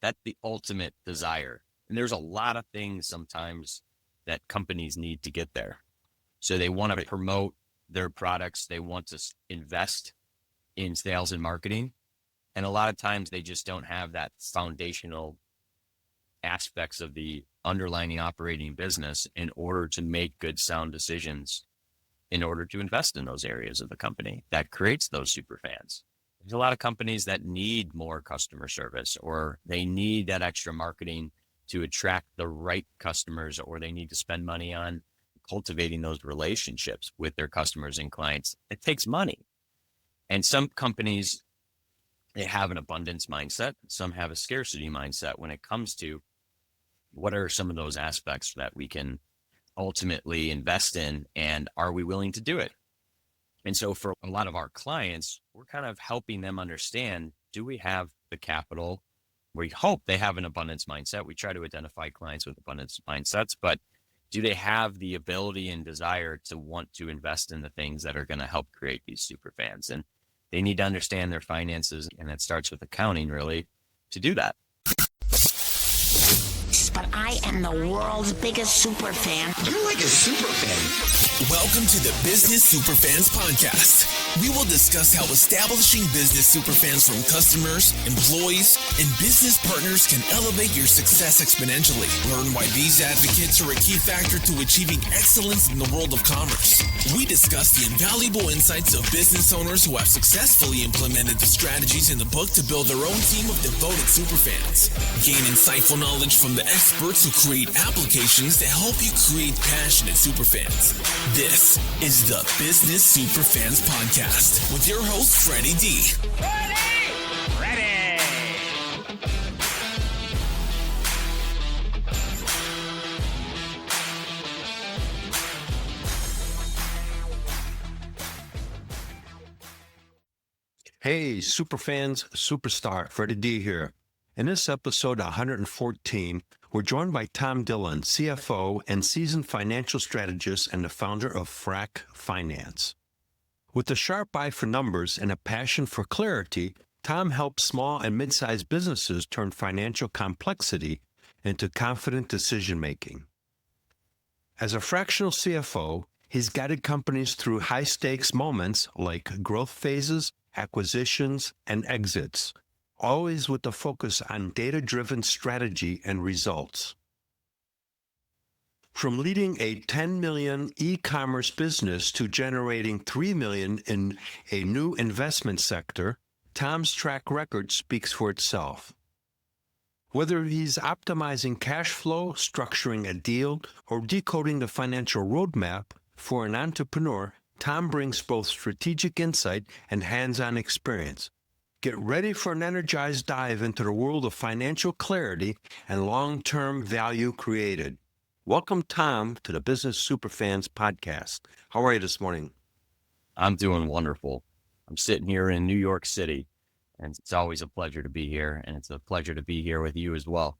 That's the ultimate desire. And there's a lot of things sometimes that companies need to get there. So they want to promote their products. They want to invest in sales and marketing. And a lot of times they just don't have that foundational aspects of the underlying operating business in order to make good, sound decisions in order to invest in those areas of the company that creates those super fans. There's a lot of companies that need more customer service, or they need that extra marketing to attract the right customers, or they need to spend money on cultivating those relationships with their customers and clients. It takes money. And some companies, they have an abundance mindset. Some have a scarcity mindset when it comes to what are some of those aspects that we can ultimately invest in, and are we willing to do it? And so for a lot of our clients, we're kind of helping them understand, do we have the capital? We hope they have an abundance mindset. We try to identify clients with abundance mindsets, but do they have the ability and desire to want to invest in the things that are going to help create these super fans? And they need to understand their finances, and it starts with accounting, really, to do that. But I am the world's biggest super fan. You're like a super fan. Welcome to the Business Superfans podcast. We will discuss how establishing business superfans from customers, employees, and business partners can elevate your success exponentially. Learn why these advocates are a key factor to achieving excellence in the world of commerce. We discuss the invaluable insights of business owners who have successfully implemented the strategies in the book to build their own team of devoted superfans. Gain insightful knowledge from the experts who create applications that help you create passionate superfans. This is the Business Superfans Podcast with your host, Freddie D. Ready! Hey, Superfans, Superstar, Freddie D here. In this episode 114, we're joined by Tom Dillon, CFO and seasoned financial strategist and the founder of Frak Finance. With a sharp eye for numbers and a passion for clarity, Tom helps small and mid-sized businesses turn financial complexity into confident decision-making. As a fractional CFO, he's guided companies through high-stakes moments like growth phases, acquisitions, and exits, always with a focus on data-driven strategy and results. From leading a $10 million e-commerce business to generating $3 million in a new investment sector, Tom's track record speaks for itself. Whether he's optimizing cash flow, structuring a deal, or decoding the financial roadmap, for an entrepreneur, Tom brings both strategic insight and hands-on experience. Get ready for an energized dive into the world of financial clarity and long-term value created. Welcome, Tom, to the Business Superfans podcast. How are you this morning? I'm doing wonderful. I'm sitting here in New York City, and it's always a pleasure to be here, and it's a pleasure to be here with you as well.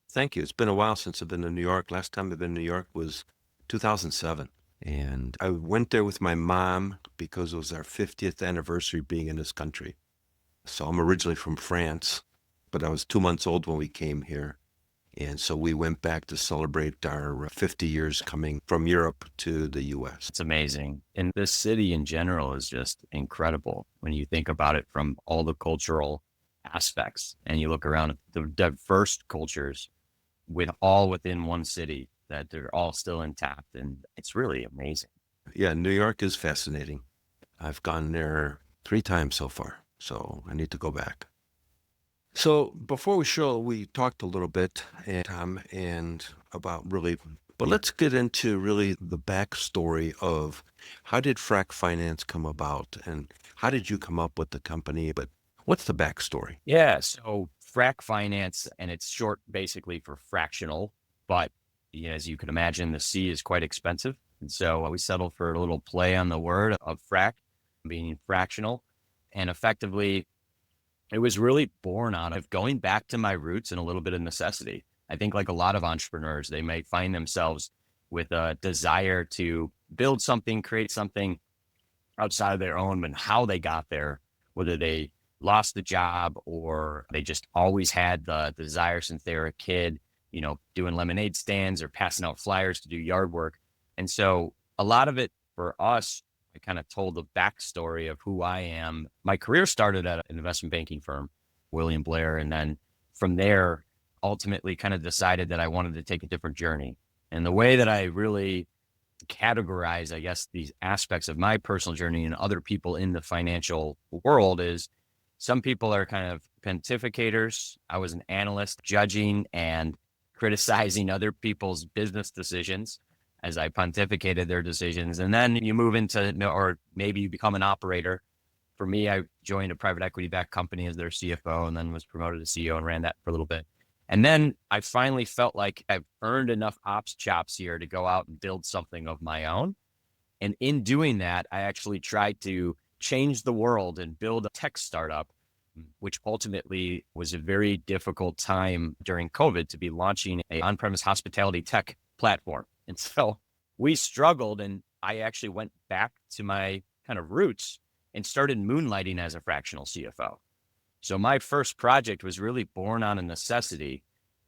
Thank you. It's been a while since I've been to New York. Last time I've been to New York was 2007. And I went there with my mom because it was our 50th anniversary being in this country. So I'm originally from France, but I was 2 months old when we came here. And so we went back to celebrate our 50 years coming from Europe to the U.S. It's amazing. And this city in general is just incredible when you think about it from all the cultural aspects. And you look around at the diverse cultures all within one city, that they're all still intact. And it's really amazing. Yeah, New York is fascinating. I've gone there 3 times so far, so I need to go back. So before we talked a little bit, Tom, and about really, but let's get into really the backstory of how did Frak Finance come about and how did you come up with the company? But what's the backstory? Yeah, so Frak Finance, and it's short basically for fractional, but as you can imagine, the C is quite expensive. And so we settled for a little play on the word of frak, being fractional. And effectively, it was really born out of going back to my roots and a little bit of necessity. I think like a lot of entrepreneurs, they may find themselves with a desire to build something, create something outside of their own, but how they got there, whether they lost the job, or they just always had the desire since they were a kid, doing lemonade stands or passing out flyers to do yard work. And so a lot of it for us, I kind of told the backstory of who I am. My career started at an investment banking firm, William Blair. And then from there, ultimately kind of decided that I wanted to take a different journey. And the way that I really categorize, I guess, these aspects of my personal journey and other people in the financial world is some people are kind of pontificators. I was an analyst judging and criticizing other people's business decisions as I pontificated their decisions. And then you move into, or maybe you become an operator. For me, I joined a private equity backed company as their CFO and then was promoted to CEO and ran that for a little bit. And then I finally felt like I've earned enough ops chops here to go out and build something of my own. And in doing that, I actually tried to change the world and build a tech startup, which ultimately was a very difficult time during COVID to be launching an on-premise hospitality tech platform. And so we struggled, and I actually went back to my kind of roots and started moonlighting as a fractional CFO. So my first project was really born on a necessity.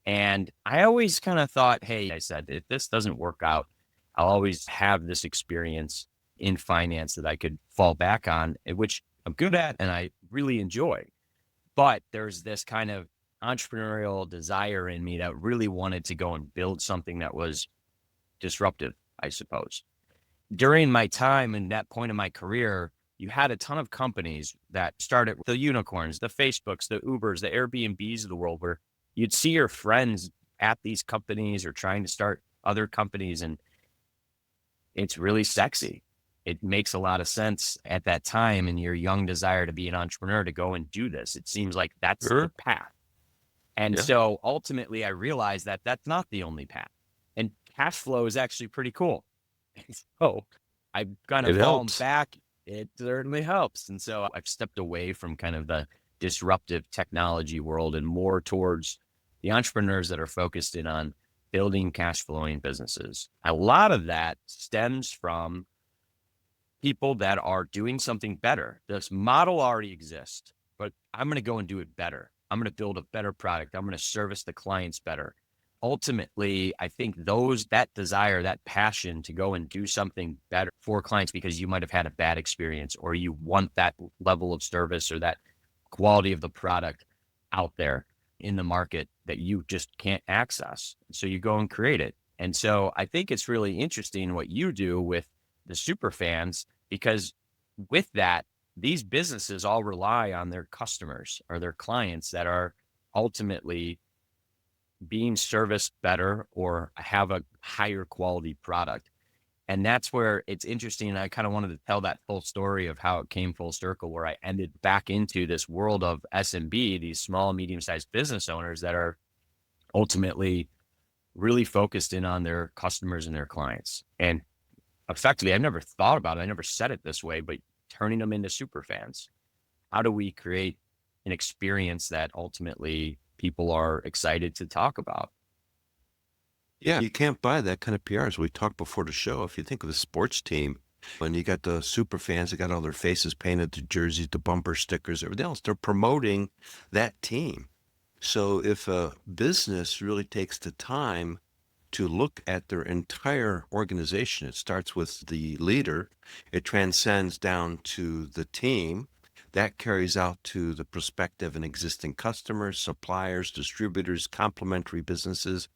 And I always kind of thought, hey, I said, if this doesn't work out, I'll always have this experience in finance that I could fall back on, which I'm good at and I really enjoy. But there's this kind of entrepreneurial desire in me that really wanted to go and build something that was disruptive, I suppose. During my time and that point in my career, you had a ton of companies that started, the unicorns, the Facebooks, the Ubers, the Airbnbs of the world, where you'd see your friends at these companies or trying to start other companies. And it's really sexy. It makes a lot of sense at that time in your young desire to be an entrepreneur to go and do this. It seems like that's the path. And so ultimately I realized that that's not the only path. And cash flow is actually pretty cool. And so I've kind of fallen back. It certainly helps. And so I've stepped away from kind of the disruptive technology world and more towards the entrepreneurs that are focused in on building cash flowing businesses. A lot of that stems from people that are doing something better. This model already exists, but I'm going to go and do it better. I'm going to build a better product. I'm going to service the clients better. Ultimately, I think that desire, that passion to go and do something better for clients because you might have had a bad experience or you want that level of service or that quality of the product out there in the market that you just can't access. So you go and create it. And so I think it's really interesting what you do with the Superfans, because with that, these businesses all rely on their customers or their clients that are ultimately being serviced better or have a higher quality product. And that's where it's interesting. I kind of wanted to tell that full story of how it came full circle, where I ended back into this world of SMB, these small, medium-sized business owners that are ultimately really focused in on their customers and their clients. And effectively, I've never thought about it. I never said it this way, but turning them into superfans. How do we create an experience that ultimately people are excited to talk about? Yeah, you can't buy that kind of PR, as we talked before the show. If you think of the sports team, when you got the super fans, they got all their faces painted, the jerseys, the bumper stickers, everything else. They're promoting that team. So if a business really takes the time to look at their entire organization, it starts with the leader, it transcends down to the team, that carries out to the prospective and existing customers, suppliers, distributors, complementary businesses.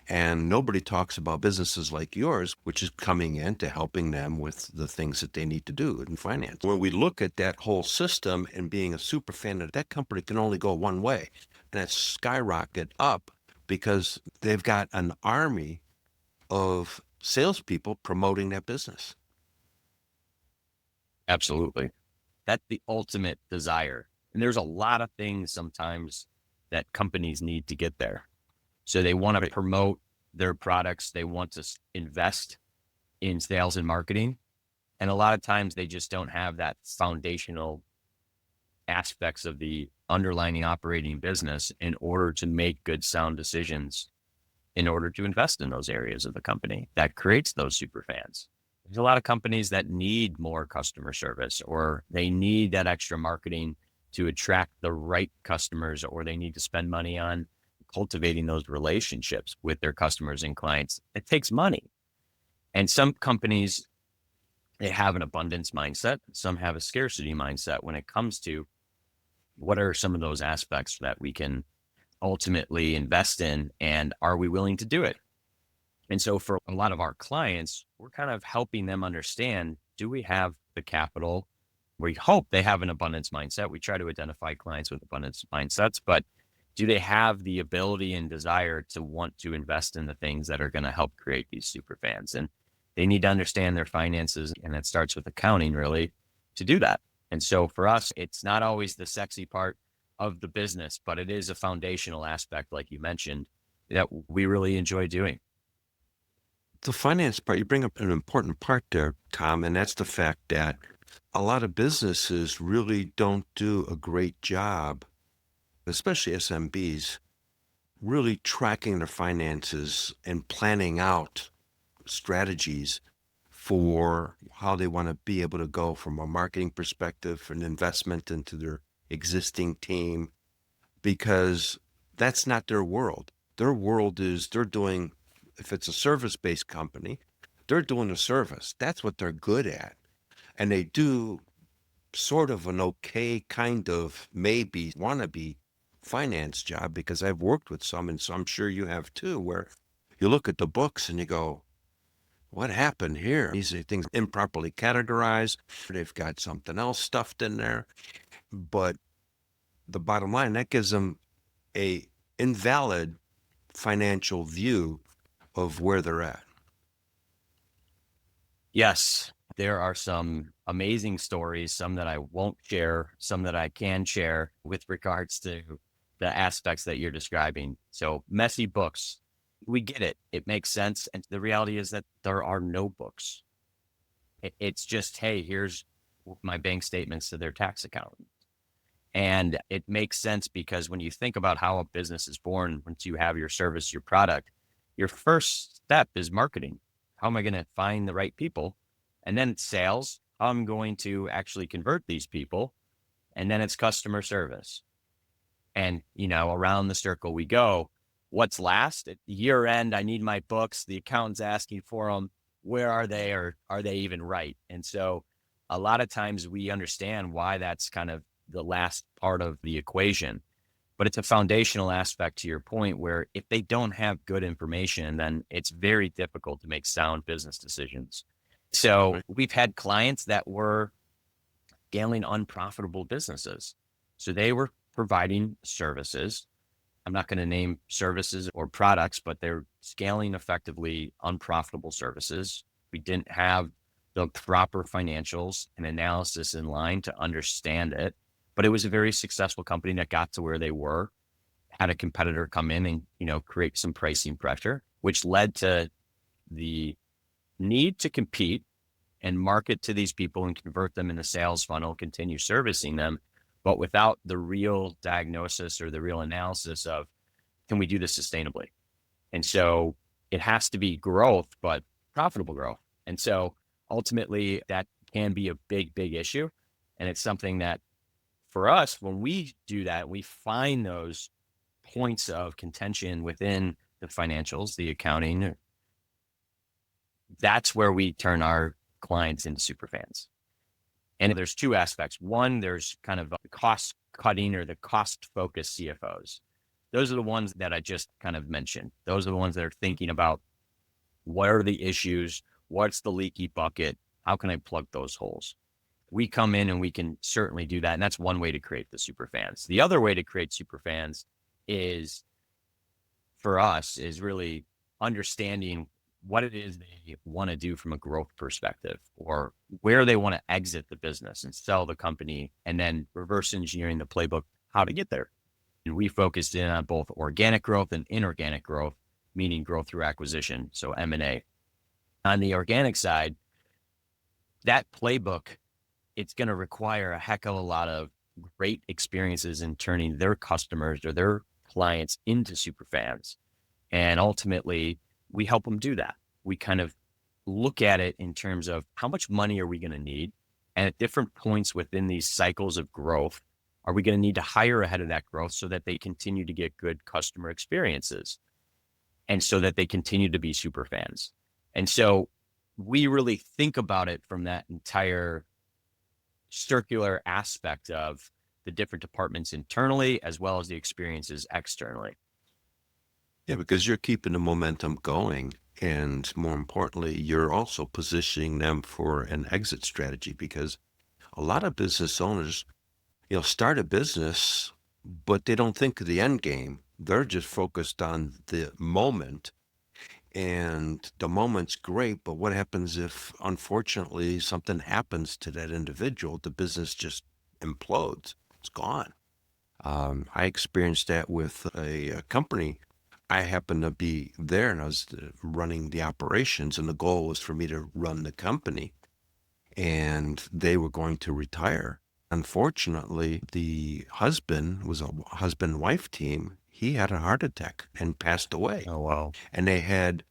And nobody talks about businesses like yours, which is coming in to helping them with the things that they need to do in finance. When we look at that whole system and being a super fan, that company can only go one way, and that's skyrocket up because they've got an army of salespeople promoting that business. Absolutely. That's the ultimate desire. And there's a lot of things sometimes that companies need to get there. So they want to promote their products. They want to invest in sales and marketing. And a lot of times they just don't have that foundational aspects of the underlying operating business in order to make good, sound decisions in order to invest in those areas of the company. That creates those super fans. There's a lot of companies that need more customer service, or they need that extra marketing to attract the right customers, or they need to spend money on cultivating those relationships with their customers and clients. It takes money. And some companies, they have an abundance mindset. Some have a scarcity mindset when it comes to what are some of those aspects that we can ultimately invest in, and are we willing to do it? And so for a lot of our clients, we're kind of helping them understand, do we have the capital? We hope they have an abundance mindset. We try to identify clients with abundance mindsets, but do they have the ability and desire to want to invest in the things that are going to help create these super fans? And they need to understand their finances, and it starts with accounting, really, to do that. And so for us, it's not always the sexy part of the business, but it is a foundational aspect, like you mentioned, that we really enjoy doing. The finance part, you bring up an important part there, Tom, and that's the fact that a lot of businesses really don't do a great job, especially SMBs, really tracking their finances and planning out strategies for how they want to be able to go from a marketing perspective, an investment into their existing team, because that's not their world. Their world is they're doing, if it's a service-based company, they're doing a service. That's what they're good at. And they do sort of an okay kind of maybe wannabe finance job, because I've worked with some, and so I'm sure you have too, where you look at the books and you go, what happened here? These are things improperly categorized. They've got something else stuffed in there. But the bottom line, that gives them a invalid financial view of where they're at. Yes, there are some amazing stories, some that I won't share, some that I can share with regards to the aspects that you're describing. So messy books, we get it. It makes sense. And the reality is that there are no books. It's just, hey, here's my bank statements to their tax accountant. And it makes sense because when you think about how a business is born, once you have your service, your product, your first step is marketing. How am I going to find the right people? And then it's sales. How I'm going to actually convert these people. And then it's customer service. And, around the circle we go. What's last? At year end, I need my books. The accountant's asking for them. Where are they, or are they even right? And so a lot of times we understand why that's kind of the last part of the equation. But it's a foundational aspect to your point, where if they don't have good information, then it's very difficult to make sound business decisions. So we've had clients that were scaling unprofitable businesses. So they were providing services. I'm not going to name services or products, but they're scaling effectively unprofitable services. We didn't have the proper financials and analysis in line to understand it, but it was a very successful company that got to where they were, had a competitor come in and, create some pricing pressure, which led to the need to compete and market to these people and convert them in the sales funnel, continue servicing them, but without the real diagnosis or the real analysis of, can we do this sustainably? And so it has to be growth, but profitable growth. And so ultimately that can be a big, big issue. And it's something that for us, when we do that, we find those points of contention within the financials, the accounting. That's where we turn our clients into superfans. And there's two aspects. One, there's kind of cost cutting or the cost focused CFOs. Those are the ones that I just kind of mentioned. Those are the ones that are thinking about what are the issues? What's the leaky bucket? How can I plug those holes? We come in and we can certainly do that. And that's one way to create the superfans. The other way to create superfans is, for us, is really understanding what it is they want to do from a growth perspective, or where they want to exit the business and sell the company, and then reverse engineering the playbook, how to get there. And we focused in on both organic growth and inorganic growth, meaning growth through acquisition, so M&A. On the organic side, that playbook, it's going to require a heck of a lot of great experiences in turning their customers or their clients into superfans. And ultimately, we help them do that. We kind of look at it in terms of how much money are we going to need? And at different points within these cycles of growth, Are we going to need to hire ahead of that growth so that they continue to get good customer experiences and so that they continue to be super fans? And so we really think about it from that entire circular aspect of the different departments internally as well as the experiences externally. Yeah, because you're keeping the momentum going. And more importantly, you're also positioning them for an exit strategy, because a lot of business owners, start a business, but they don't think of the end game. They're just focused on the moment. And the moment's great, but what happens if, unfortunately, something happens to that individual? The business just implodes. It's gone. I experienced that with a company. I happened to be there, and I was running the operations, and the goal was for me to run the company, and they were going to retire. Unfortunately, the husband was a husband-wife team. He had a heart attack and passed away. Oh, wow. And they had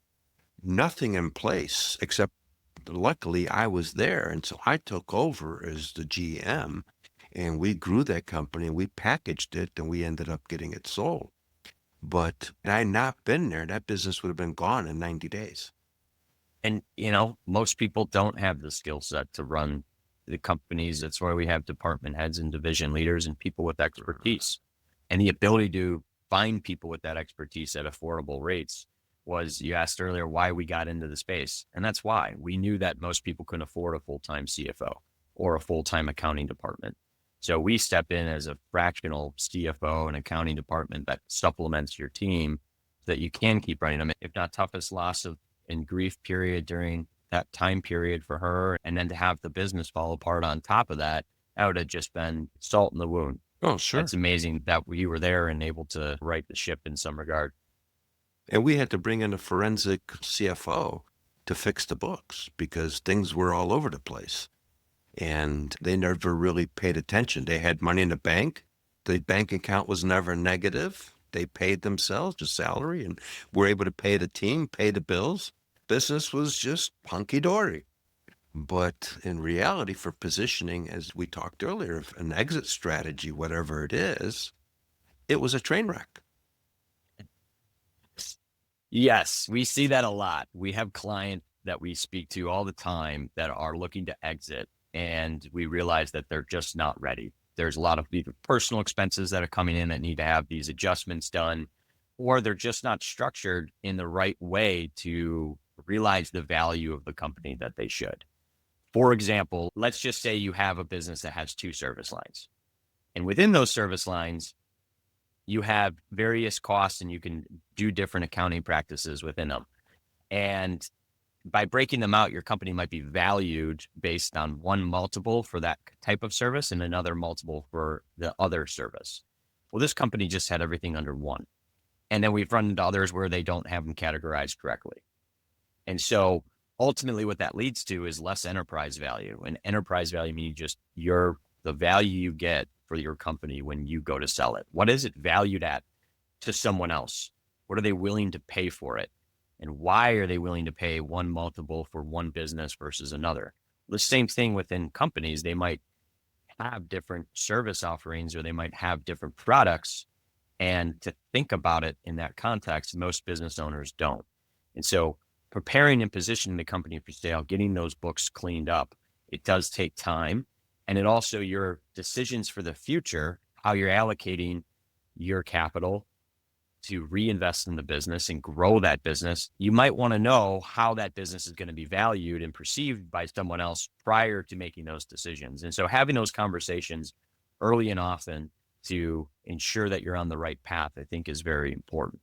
nothing in place except, luckily, I was there. And so I took over as the GM, and we grew that company, and we packaged it, and we ended up getting it sold. But had I not been there, that business would have been gone in 90 days. And, most people don't have the skill set to run the companies. That's why we have department heads and division leaders and people with expertise. And the ability to find people with that expertise at affordable rates was, you asked earlier why we got into the space. And that's why we knew that most people couldn't afford a full-time CFO or a full-time accounting department. So we step in as a fractional CFO and accounting department that supplements your team so that you can keep running them. If not toughest loss and grief period during that time period for her, and then to have the business fall apart on top of that, that would have just been salt in the wound. Oh, sure. It's amazing that we were there and able to right the ship in some regard. And we had to bring in a forensic CFO to fix the books because things were all over the place. And they never really paid attention. They had money in the bank. The bank account was never negative. They paid themselves a salary and were able to pay the team, pay the bills. Business was just hunky-dory. But in reality, for positioning, as we talked earlier, an exit strategy, whatever it is, it was a train wreck. Yes, we see that a lot. We have clients that we speak to all the time that are looking to exit, and we realize that they're just not ready. There's a lot of personal expenses that are coming in that need to have these adjustments done, or they're just not structured in the right way to realize the value of the company that they should. For example, let's just say you have a business that has 2 service lines. And within those service lines, you have various costs and you can do different accounting practices within them. And by breaking them out, your company might be valued based on one multiple for that type of service and another multiple for the other service. Well, this company just had everything under one. And then we've run into others where they don't have them categorized correctly. And so ultimately what that leads to is less enterprise value. And enterprise value means just the value you get for your company when you go to sell it. What is it valued at to someone else? What are they willing to pay for it? And why are they willing to pay one multiple for one business versus another? The same thing within companies. They might have different service offerings or they might have different products. And to think about it in that context, most business owners don't. And so preparing and positioning the company for sale, getting those books cleaned up, it does take time. And it also, your decisions for the future, how you're allocating your capital to reinvest in the business and grow that business, you might want to know how that business is going to be valued and perceived by someone else prior to making those decisions. And so having those conversations early and often to ensure that you're on the right path, I think is very important.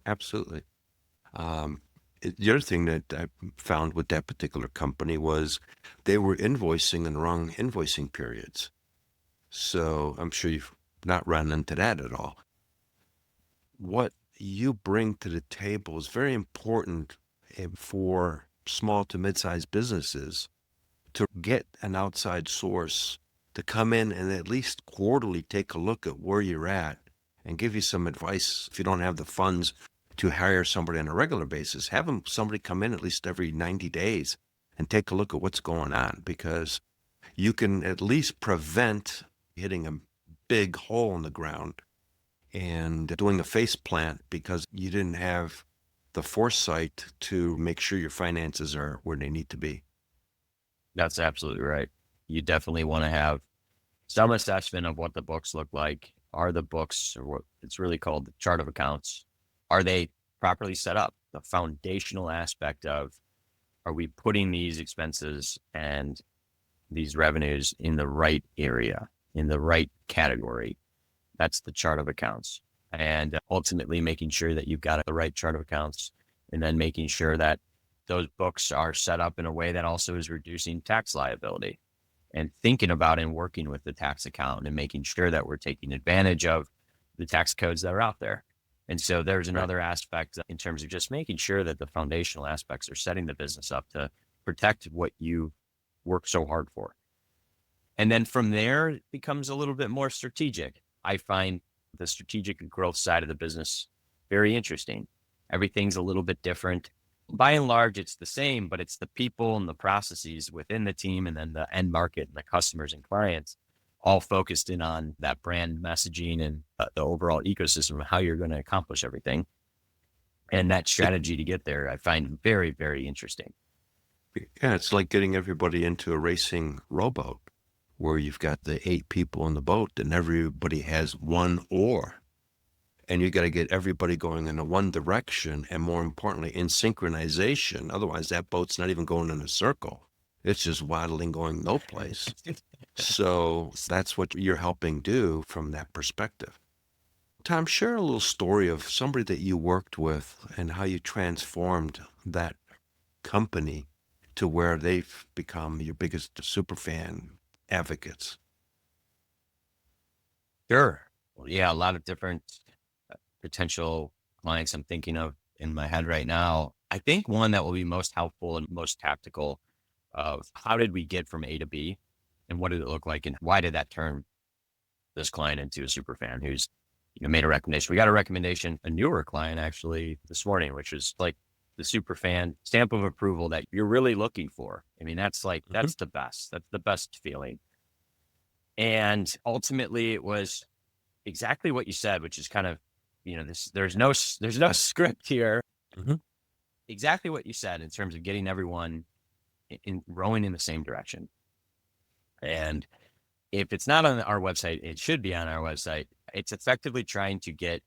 Absolutely. The other thing that I found with that particular company was they were invoicing in the wrong invoicing periods. So I'm sure you've not run into that at all. What you bring to the table is very important for small to mid-sized businesses to get an outside source to come in and at least quarterly take a look at where you're at and give you some advice. If you don't have the funds to hire somebody on a regular basis, have somebody come in at least every 90 days and take a look at what's going on, because you can at least prevent hitting a big hole in the ground and doing a face plant because you didn't have the foresight to make sure your finances are where they need to be. That's absolutely right. You definitely want to have some assessment of what the books look like. Are the books, or what it's really called the chart of accounts, are they properly set up? The foundational aspect of, are we putting these expenses and these revenues in the right area, in the right category? That's the chart of accounts. And ultimately making sure that you've got the right chart of accounts, and then making sure that those books are set up in a way that also is reducing tax liability, and thinking about and working with the tax accountant and making sure that we're taking advantage of the tax codes that are out there. And so there's another aspect in terms of just making sure that the foundational aspects are setting the business up to protect what you work so hard for. And then from there, it becomes a little bit more strategic. I find the strategic and growth side of the business very interesting. Everything's a little bit different. By and large, it's the same, but it's the people and the processes within the team, and then the end market and the customers and clients all focused in on that brand messaging and the overall ecosystem of how you're going to accomplish everything. And that strategy to get there, I find very, very interesting. Yeah, it's like getting everybody into a racing rowboat where you've got the 8 people in the boat and everybody has one oar. And you got to get everybody going in one direction, and more importantly, in synchronization. Otherwise, that boat's not even going in a circle. It's just waddling, going no place. So that's what you're helping do from that perspective. Tom, share a little story of somebody that you worked with and how you transformed that company to where they've become your biggest superfan advocates. Sure. Well, yeah, a lot of different potential clients I'm thinking of in my head right now. I think one that will be most helpful and most tactical of how did we get from A to B, and what did it look like, and why did that turn this client into a super fan who's made a recommendation. We got a recommendation, a newer client actually this morning, which is like the super fan stamp of approval that you're really looking for. I mean, that's like, that's the best. That's the best feeling. And ultimately it was exactly what you said, which is kind of, there's no script here. Exactly what you said in terms of getting everyone in rowing in the same direction. And if it's not on our website, it should be on our website. It's effectively trying to get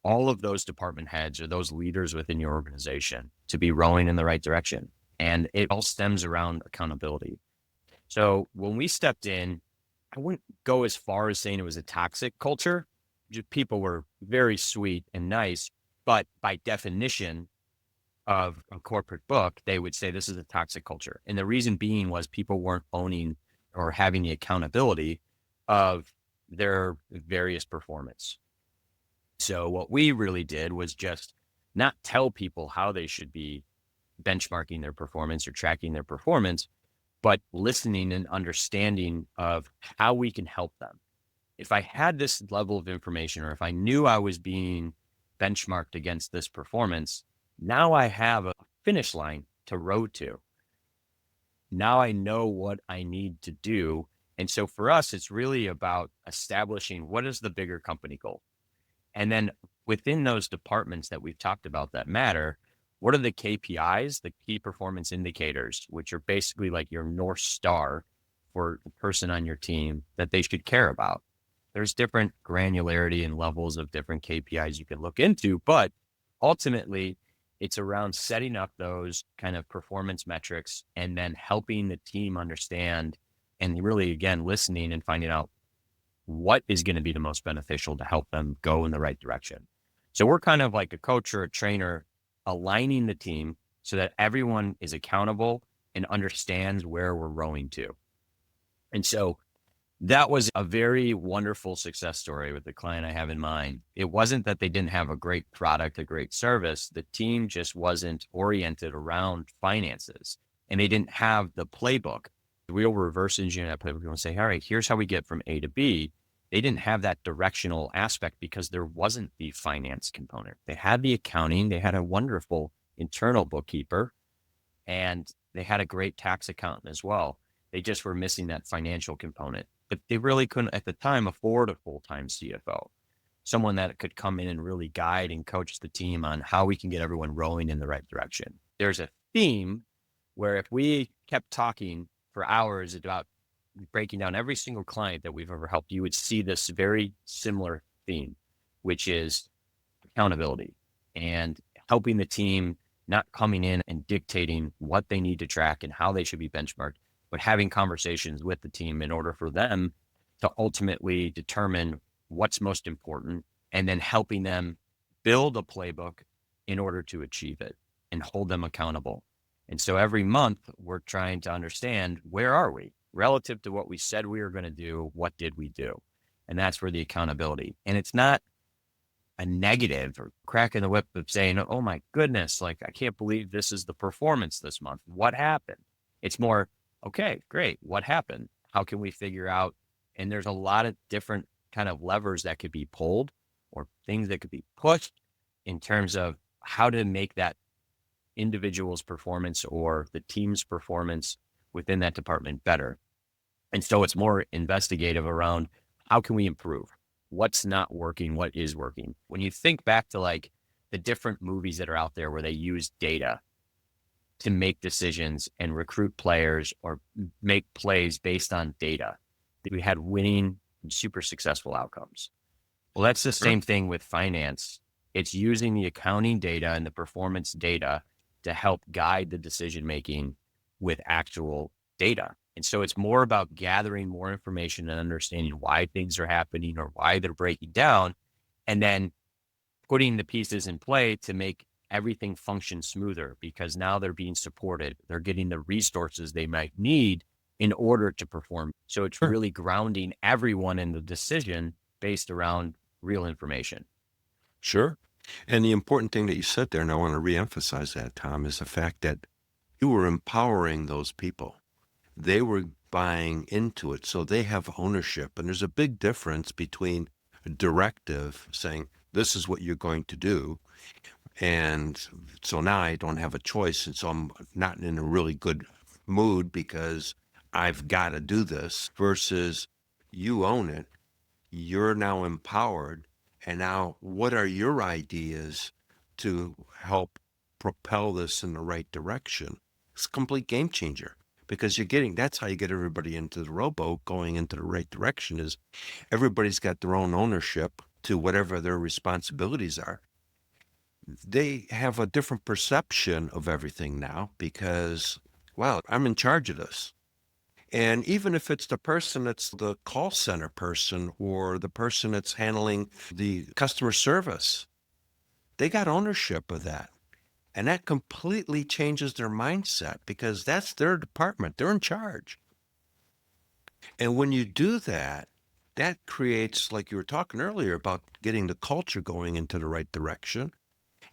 all of those department heads or those leaders within your organization to be rowing in the right direction. And it all stems around accountability. So when we stepped in, I wouldn't go as far as saying it was a toxic culture. Just people were very sweet and nice, but by definition of a corporate book, they would say this is a toxic culture. And the reason being was people weren't owning or having the accountability of their various performance. So what we really did was just not tell people how they should be benchmarking their performance or tracking their performance, but listening and understanding of how we can help them. If I had this level of information, or if I knew I was being benchmarked against this performance, now I have a finish line to row to. Now I know what I need to do. And so for us, it's really about establishing what is the bigger company goal. And then within those departments that we've talked about that matter, what are the KPIs, the key performance indicators, which are basically like your North Star for the person on your team that they should care about? There's different granularity and levels of different KPIs you can look into, but ultimately it's around setting up those kind of performance metrics and then helping the team understand, and really, again, listening and finding out what is going to be the most beneficial to help them go in the right direction. So we're kind of like a coach or a trainer aligning the team so that everyone is accountable and understands where we're rowing to. And so that was a very wonderful success story with the client I have in mind. It wasn't that they didn't have a great product, a great service. The team just wasn't oriented around finances, and they didn't have the playbook. We'll reverse engineer that playbook and say, all right, here's how we get from A to B. They didn't have that directional aspect because there wasn't the finance component. They had the accounting. They had a wonderful internal bookkeeper, and they had a great tax accountant as well. They just were missing that financial component. but they really couldn't at the time afford a full-time CFO, someone that could come in and really guide and coach the team on how we can get everyone rowing in the right direction. There's a theme where if we kept talking for hours about breaking down every single client that we've ever helped, you would see this very similar theme, which is accountability and helping the team, not coming in and dictating what they need to track and how they should be benchmarked, but having conversations with the team in order for them to ultimately determine what's most important and then helping them build a playbook in order to achieve it and hold them accountable. And so every month we're trying to understand, where are we relative to what we said we were going to do? What did we do? And that's where the accountability, and it's not a negative or cracking the whip of saying, oh my goodness, like, I can't believe this is the performance this month. What happened? It's more, okay, great. What happened? How can we figure out? And there's a lot of different kind of levers that could be pulled or things that could be pushed in terms of how to make that individual's performance or the team's performance within that department better. And so it's more investigative around how can we improve? What's not working? What is working? When you think back to like the different movies that are out there where they use data to make decisions and recruit players or make plays based on data, we had winning and super successful outcomes. Well, that's the same thing with finance. It's using the accounting data and the performance data to help guide the decision-making with actual data. And so it's more about gathering more information and understanding why things are happening or why they're breaking down, and then putting the pieces in play to make everything function smoother, because now they're being supported. They're getting the resources they might need in order to perform. So it's really grounding everyone in the decision based around real information. Sure. And the important thing that you said there, and I want to reemphasize that, Tom, is the fact that you were empowering those people. They were buying into it, so they have ownership. And there's a big difference between a directive saying, this is what you're going to do, and so now I don't have a choice, and so I'm not in a really good mood because I've got to do this, versus you own it, you're now empowered, and now what are your ideas to help propel this in the right direction? It's a complete game changer, because that's how you get everybody into the rowboat going into the right direction, is everybody's got their own ownership to whatever their responsibilities are. They have a different perception of everything now because, wow, I'm in charge of this. And even if it's the person that's the call center person or the person that's handling the customer service, they got ownership of that. And that completely changes their mindset because that's their department. They're in charge. And when you do that, that creates, like you were talking earlier about getting the culture going into the right direction.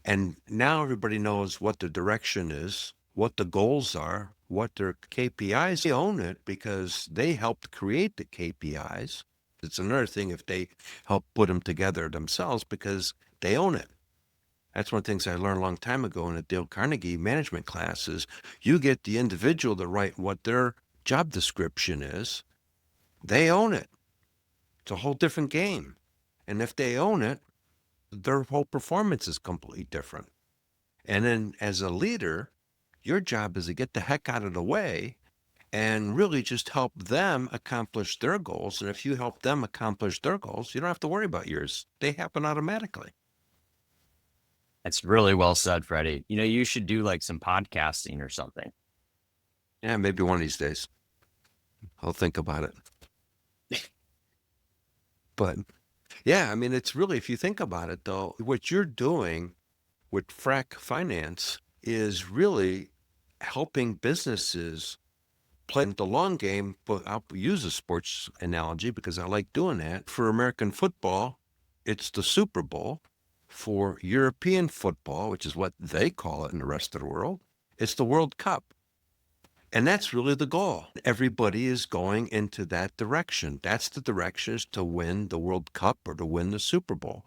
And now everybody knows what the direction is, what the goals are, what their KPIs. They own it because they helped create the KPIs. It's another thing if they help put them together themselves because they own it. That's one of the things I learned a long time ago in a Dale Carnegie management class is you get the individual to write what their job description is. They own it. It's a whole different game. And if they own it, their whole performance is completely different. And then as a leader, your job is to get the heck out of the way and really just help them accomplish their goals. And if you help them accomplish their goals, you don't have to worry about yours. They happen automatically. That's really well said, Freddie. You know, you should do like some podcasting or something. Yeah, maybe one of these days. I'll think about it. But yeah, I mean, it's really, if you think about it, though, what you're doing with Frak Finance is really helping businesses play the long game. But I'll use a sports analogy because I like doing that. For American football, it's the Super Bowl. For European football, which is what they call it in the rest of the world, it's the World Cup. And that's really the goal. Everybody is going into that direction. That's the direction, is to win the World Cup or to win the Super Bowl.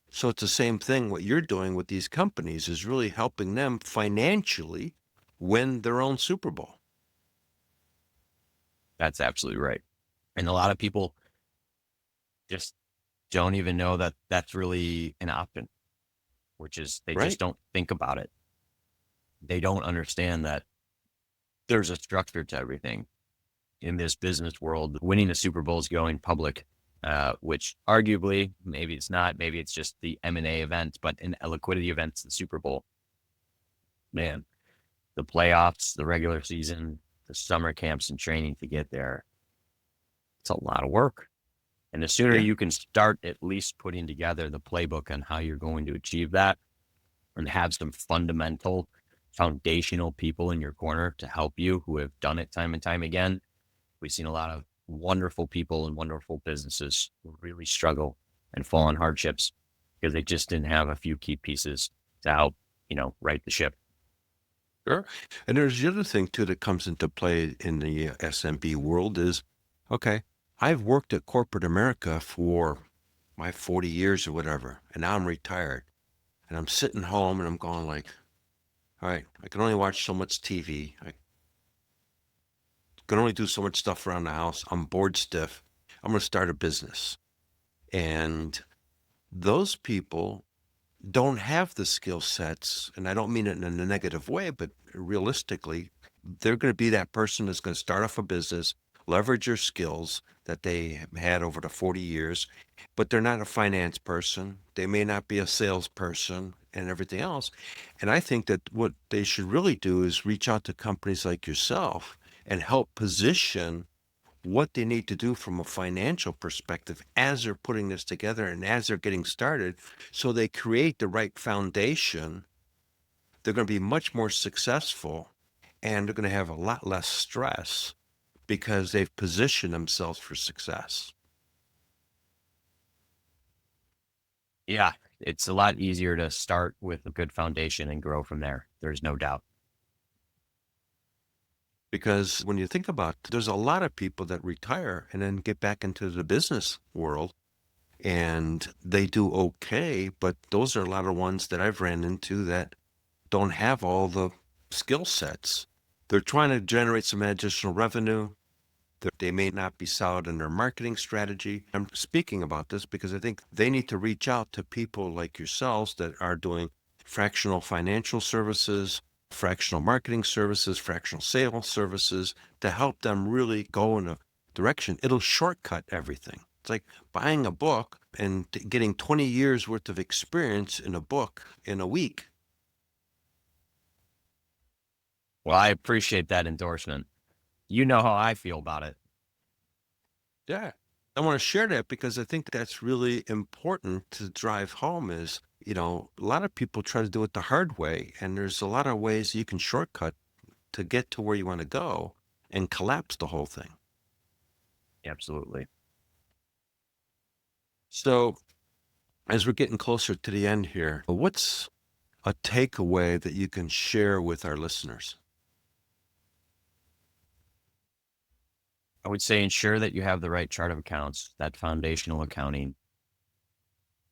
So it's the same thing. What you're doing with these companies is really helping them financially win their own Super Bowl. That's absolutely right. And a lot of people just don't even know that that's really an option, which is they Right. just don't think about it. They don't understand that there's a structure to everything in this business world. Winning a Super Bowl is going public, which arguably, maybe it's not, maybe it's just the M&A event, but in a liquidity event, the Super Bowl, man, the playoffs, the regular season, the summer camps and training to get there, it's a lot of work. And the sooner Yeah. you can start at least putting together the playbook on how you're going to achieve that and have some fundamental, foundational people in your corner to help you who have done it time and time again. We've seen a lot of wonderful people and wonderful businesses really struggle and fall on hardships because they just didn't have a few key pieces to help, right the ship. Sure. And there's the other thing too that comes into play in the SMB world is, okay, I've worked at corporate America for my 40 years or whatever, and now I'm retired. And I'm sitting home and I'm going like, all right, I can only watch so much TV. I can only do so much stuff around the house. I'm bored stiff. I'm going to start a business. And those people don't have the skill sets, and I don't mean it in a negative way, but realistically, they're going to be that person that's going to start off a business, leverage your skills that they have had over the 40 years, but they're not a finance person. They may not be a salesperson and everything else. And I think that what they should really do is reach out to companies like yourself and help position what they need to do from a financial perspective as they're putting this together and as they're getting started, so they create the right foundation. They're going to be much more successful, and they're going to have a lot less stress because they've positioned themselves for success. Yeah, it's a lot easier to start with a good foundation and grow from there. There's no doubt. Because when you think about it, there's a lot of people that retire and then get back into the business world and they do okay, but those are a lot of ones that I've ran into that don't have all the skill sets. They're trying to generate some additional revenue. They may not be solid in their marketing strategy. I'm speaking about this because I think they need to reach out to people like yourselves that are doing fractional financial services, fractional marketing services, fractional sales services to help them really go in a direction. It'll shortcut everything. It's like buying a book and getting 20 years worth of experience in a book in a week. Well, I appreciate that endorsement. You know how I feel about it. Yeah. I want to share that because I think that's really important to drive home is, a lot of people try to do it the hard way, and there's a lot of ways you can shortcut to get to where you want to go and collapse the whole thing. Absolutely. So as we're getting closer to the end here, what's a takeaway that you can share with our listeners? I would say ensure that you have the right chart of accounts, that foundational accounting.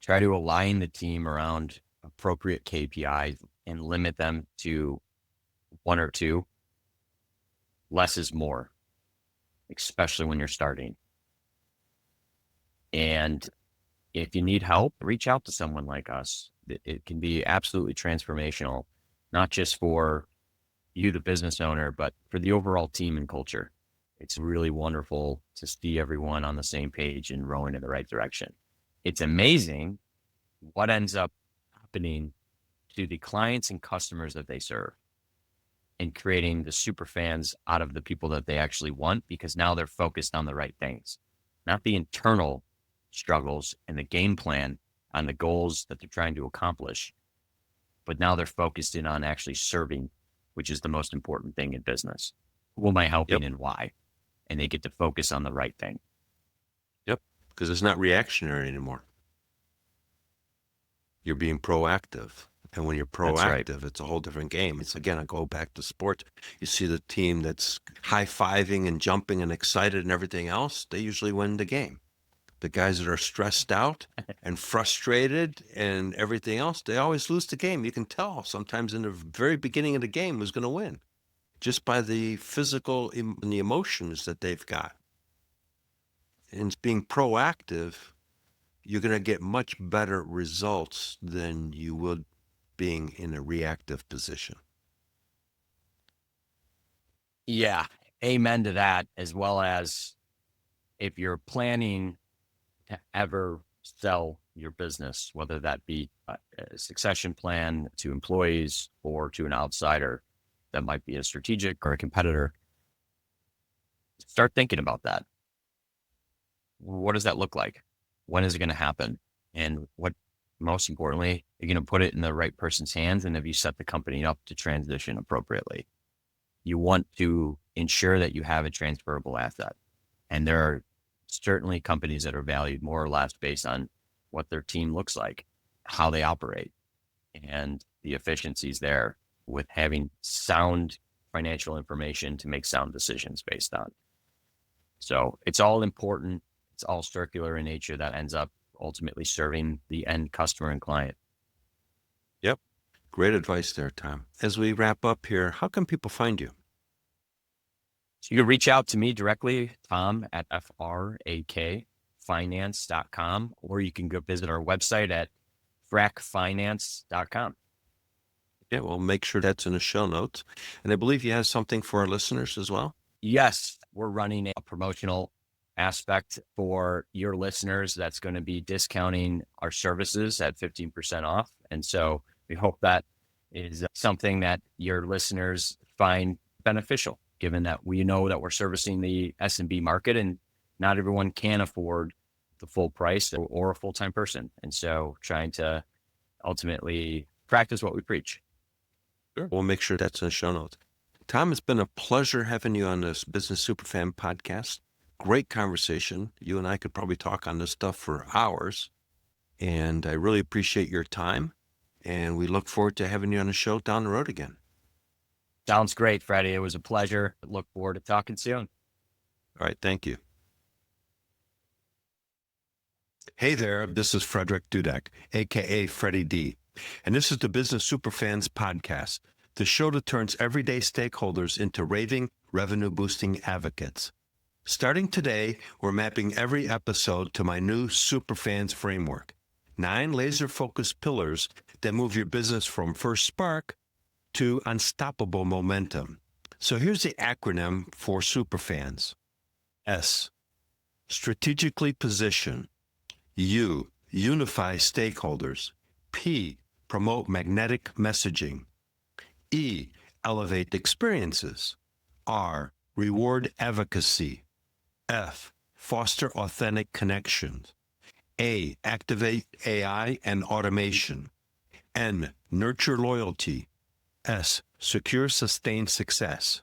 Try to align the team around appropriate KPIs and limit them to one or two. Less is more, especially when you're starting. And if you need help, reach out to someone like us. It can be absolutely transformational, not just for you, the business owner, but for the overall team and culture. It's really wonderful to see everyone on the same page and rowing in the right direction. It's amazing what ends up happening to the clients and customers that they serve and creating the super fans out of the people that they actually want, because now they're focused on the right things, not the internal struggles and the game plan on the goals that they're trying to accomplish, but now they're focused in on actually serving, which is the most important thing in business. Who am I helping and why? And they get to focus on the right thing. Yep. Because it's not reactionary anymore. You're being proactive. And when you're proactive, it's a whole different game. It's, again, I go back to sports. You see the team that's high-fiving and jumping and excited and everything else, they usually win the game. The guys that are stressed out and frustrated and everything else, they always lose the game. You can tell sometimes in the very beginning of the game who's going to win, just by the physical and the emotions that they've got. in being proactive, you're going to get much better results than you would being in a reactive position. Yeah, amen to that, as well as if you're planning to ever sell your business, whether that be a succession plan to employees or to an outsider that might be a strategic or a competitor, start thinking about that. What does that look like? When is it going to happen? And what, most importantly, you're going to put it in the right person's hands, and have you set the company up to transition appropriately? You want to ensure that you have a transferable asset. And there are certainly companies that are valued more or less based on what their team looks like, how they operate, and the efficiencies there with having sound financial information to make sound decisions based on. So it's all important. It's all circular in nature that ends up ultimately serving the end customer and client. Yep. Great advice there, Tom. As we wrap up here, how can people find you? So you can reach out to me directly, Tom at frakfinance.com, or you can go visit our website at frakfinance.com. Yeah, we'll make sure that's in the show notes. And I believe you have something for our listeners as well. Yes, we're running a promotional aspect for your listeners that's going to be discounting our services at 15% off. And so we hope that is something that your listeners find beneficial, given that we know that we're servicing the SMB market and not everyone can afford the full price or a full-time person. And so trying to ultimately practice what we preach. Sure. We'll make sure that's in the show notes. Tom, it's been a pleasure having you on this Business Superfan podcast. Great conversation. You and I could probably talk on this stuff for hours. And I really appreciate your time. And we look forward to having you on the show down the road again. Sounds great, Freddie. It was a pleasure. Look forward to talking soon. All right. Thank you. Hey there. This is Frederick Dudek, a.k.a. Freddie D. And this is the Business Superfans podcast, the show that turns everyday stakeholders into raving, revenue-boosting advocates. Starting today, we're mapping every episode to my new Superfans framework, 9 laser-focused pillars that move your business from first spark to unstoppable momentum. So here's the acronym for Superfans. S, strategically position. U, unify stakeholders. P, promote magnetic messaging. E, elevate experiences. R, reward advocacy. F, foster authentic connections. A, activate AI and automation. N, nurture loyalty. S, secure sustained success.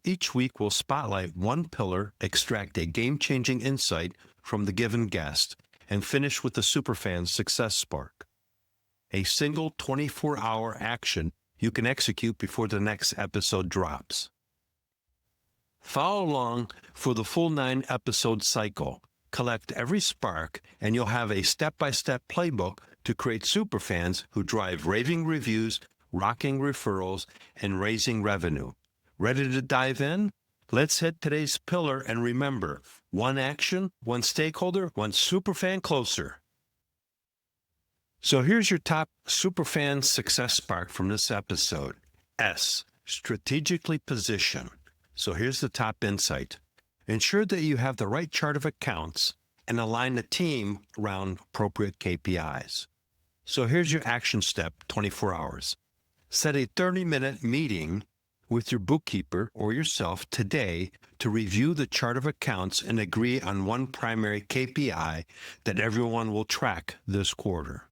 Each week we'll spotlight one pillar, extract a game-changing insight from the given guest, and finish with the Superfans Success Spark. A single 24-hour action you can execute before the next episode drops. Follow along for the full 9-episode cycle. Collect every spark, and you'll have a step-by-step playbook to create superfans who drive raving reviews, rocking referrals, and raising revenue. Ready to dive in? Let's hit today's pillar and remember, one action, one stakeholder, one superfan closer. So here's your top superfan success spark from this episode. S, strategically position. So here's the top insight. Ensure that you have the right chart of accounts and align the team around appropriate KPIs. So here's your action step, 24 hours. Set a 30-minute meeting with your bookkeeper or yourself today to review the chart of accounts and agree on one primary KPI that everyone will track this quarter.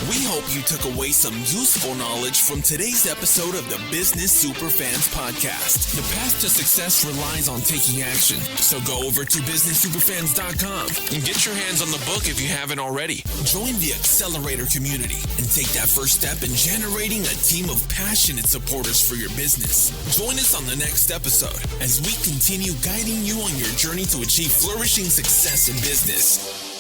We hope you took away some useful knowledge from today's episode of the Business Superfans podcast. The path to success relies on taking action. So go over to businesssuperfans.com and get your hands on the book if you haven't already. Join the Accelerator community and take that first step in generating a team of passionate supporters for your business. Join us on the next episode as we continue guiding you on your journey to achieve flourishing success in business.